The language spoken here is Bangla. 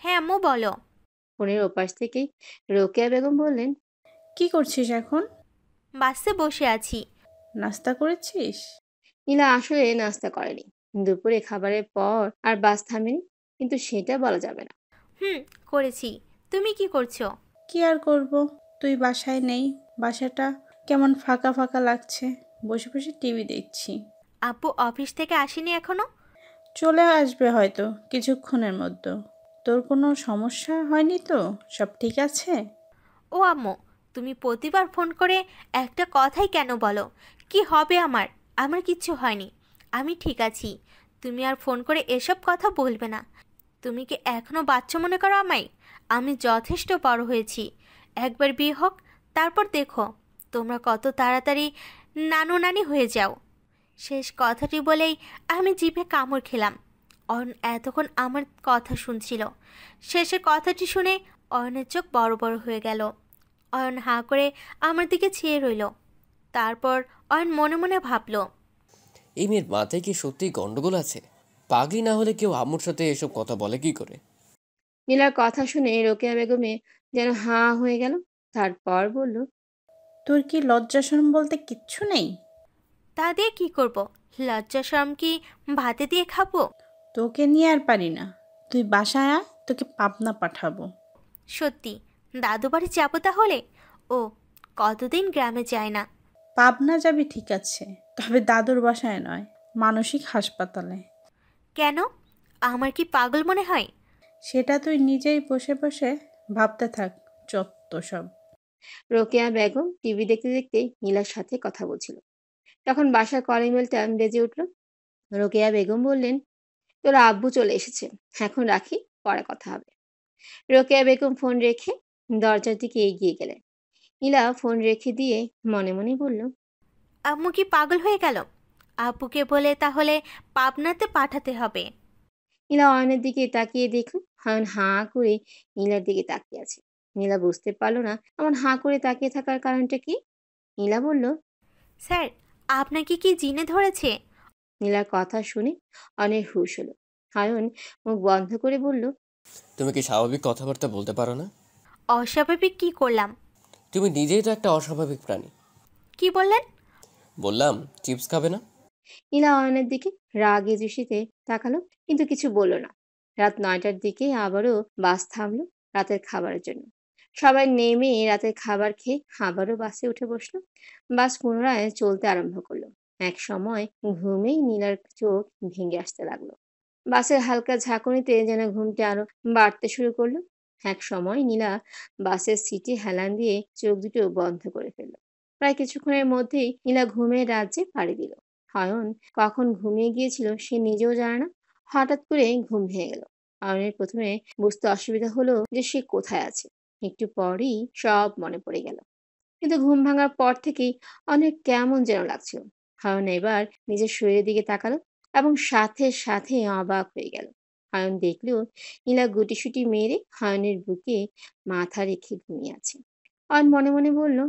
হ্যাঁ আম্মু বলো। ফোনের ওপাশ থেকেই রোকেয়া বেগম বললেন, কি করছিস এখন? বাসে বসে আছি। নাস্তা করেছিস? নীলা আসলে নাস্তা করেনি। দুপুরে খাবারের পর আর বাস থামেনি, কিন্তু সেটা বলা যাবে না। হুম, করেছি। তুমি কি করছো? কি আর করব, তুই বাসায় নেই। বাসাটা কেমন ফাঁকা ফাঁকা লাগছে। বসে বসে টিভি দেখছি। আপু অফিস থেকে আসেনি এখনো? চলে আসবে হয়তো কিছুক্ষণের মধ্যে। তোর কোনো সমস্যা হয়নি তো? সব ঠিক আছে? ও আম্মু, তুমি প্রতিবার ফোন করে একটা কথাই কেন বলো? কি হবে আমার? আমার কিচ্ছু হয়নি, আমি ঠিক আছি। তুমি আর ফোন করে এসব কথা বলবে না। তুমি কি এখনো বাচ্চা মনে করো আমায়? আমি যথেষ্ট বড় হয়েছি। একবার বিয়ে হোক, তারপর দেখো তোমরা কত তাড়াতাড়ি নানু নানি হয়ে যাও। শেষ কথাটি বলেই আমি জিভে কামড় খেলাম। অয়ন এতক্ষণ আমার কথা শুনছিল। শেষের কথাটি শুনে অয়নের চোখ বড় বড় হয়ে গেল। অয়ন হাঁ করে আমার দিকে চেয়ে রইল। তারপর অয়ন মনে মনে ভাবল, এই মেয়ের মাথায় কি সত্যিই গন্ডগোল আছে? পাগলি না হলে কেউ আম্মুর সাথে এসব কথা বলে কি করে? নীলার কথা শুনে রোকেয়া বেগমে যেন হাঁ হয়ে গেল। তারপর বলল, তোর কি লজ্জা শরম বলতে কিচ্ছু নেই? তা দিয়ে কি করব? লজ্জা শরম কি ভাতে দিয়ে খাবো? তোকে নিয়ে আর পারি না। তুই বাসায় আয়, তোকে পাবনা পাঠাবো। সত্যি? দাদু বাড়ি যাবো তাহলে? ও, কতদিন গ্রামে যায় না। পাবনা যাবি ঠিক আছে, তবে দাদুর বাসায় নয়, মানসিক হাসপাতালে। কেন? আমার কি পাগল মনে হয়? সেটা তুই নিজেই বসে বসে ভাবতে থাক। যত সব। রোকেয়া বেগম টিভি দেখতে দেখতে নীলার সাথে কথা বলছিল। তখন বাসার কলিং বেলটা বেজে উঠল। রোকেয়া বেগম বললেন, তোর আব্বু চলে এসেছে, এখন রাখি, পরে কথা হবে। রোকেয়া বেগম ফোন রেখে দরজার দিকে এগিয়ে গেলেন। নীলা ফোন রেখে দিয়ে মনে মনে বলল, আম্মু কি পাগল হয়ে গেল? আব্বুকে বলে তাহলে পাবনাতে পাঠাতে হবে। নীলা অয়নের দিকে তাকিয়ে দেখল অয়ন হাঁ করে নীলার দিকে তাকিয়ে আছে। নীলা বুঝতে পারলো না এমন হাঁ করে তাকিয়ে থাকার কারণটা কি। নীলা বলল, স্যার, আপনাকে কি জিনে ধরেছে? নীলার কথা শুনে অয়নের হুঁশ হলো। অয়ন মুখ বন্ধ করে বলল, তুমি কি স্বাভাবিক কথাবার্তা বলতে পারো না? অস্বাভাবিক কি করলাম? তুমি নিজেই তো একটা অস্বাভাবিক প্রাণী। কি বললেন? বললাম চিপস খাবে না। নীলা অয়নের দিকে রাগে দৃষ্টিতে তাকালো, কিন্তু কিছু বলল না। রাত 9টার দিকে আবারও বাস থামলো রাতের খাবারের জন্য। সবাই নেমে রাতের খাবার খেয়ে আবারও বাসে উঠে বসলো। বাস পুনরায় চলতে আরম্ভ করলো। এক সময় ঘুমেই নীলার চোখ ভেঙে আসতে লাগলো। বাসের হালকা ঝাঁকুনিতে যেন ঘুমটা আরো বাড়তে শুরু করলো। এক সময় নীলা বাসের সিটে হেলান দিয়ে চোখ দুটো বন্ধ করে ফেললো। প্রায় কিছুক্ষণের মধ্যেই নীলা ঘুমের রাজ্যে পাড়ি দিল। অয়ন কখন ঘুমিয়ে গিয়েছিল সে নিজেও জানে না। হঠাৎ করে ঘুম ভেঙে গেল। অয়নের প্রথমে বুঝতে অসুবিধা হলো যে সে কোথায় আছে। একটু পরই সব মনে পড়ে গেল। কিন্তু ঘুম ভাঙার পর থেকেই অনেক কেমন যেন লাগছিল। অয়ন এবার নিজের শরীরের দিকে তাকালো এবং সাথে সাথে অবাক হয়ে গেল। অয়ন দেখলো নীলা গুটিসুটি মেরে অয়নের বুকে মাথা রেখে ঘুমিয়ে আছে। অয়ন মনে মনে বলল,